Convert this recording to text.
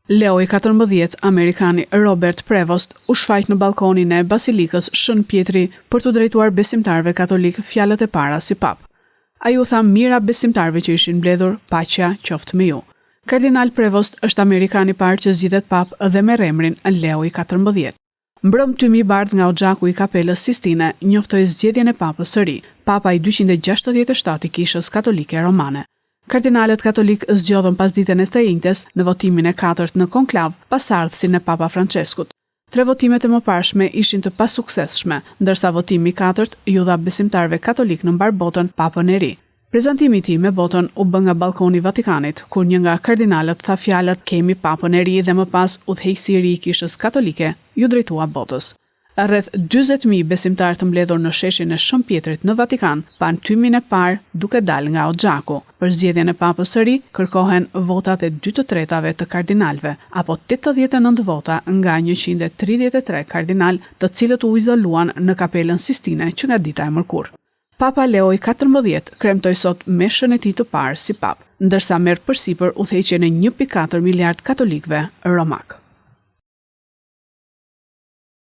Leo i 14, Amerikani Robert Prevost, u shfaq në balkonin e Basilikës Shën Pjetri për të drejtuar besimtarëve katolik fjalët e para si pap. Ai u tha mira besimtarëve që ishin mbledhur, paqja qoftë me ju. Kardinal Prevost është Amerikani i parë që zgjidhet pap dhe merr emrin Leo i 14. Mbrëm Tymi Bardh nga Oxhaku i Kapelës Sistine njoftoi zgjedhjen e papës së ri, papa i 267 i Kishës Katolike Romane. Kardinalet katolik zgjodhen pas ditën e së njëjtës në votimin e 4 në konklav pas ardhsin e Papa Franceskut. 3 votimet e mëparshme ishin të pasuksesshme, ndërsa votimi i 4 ju dha besimtarëve katolik në mbar botën papën e ri. Prezantimi i tij me botën u bë nga balkoni i Vatikanit, kur një nga kardinalët tha fjalët "Kemi papën e ri" dhe më pas udhëheqësi i ri i Kishës Katolike ju drejtua botës. Rreth 40.000 besimtarë të mbledhur në sheshin e Shën Pjetrit në Vatikan pan tymin e parë duke dalë nga Oxhaku. Për zgjedhjen e papës së ri kërkohen votat e 2/3 të kardinalëve, apo 89 vota nga 133 kardinal, të cilët u izoluan në Kapelën Sistine që nga dita e mërkurë. Papa Leo i 14 kremtoi sot meshën e tij të parë si pap, ndërsa merr përsipër udhëheqjen e 1.4 miliard katolikëve romak.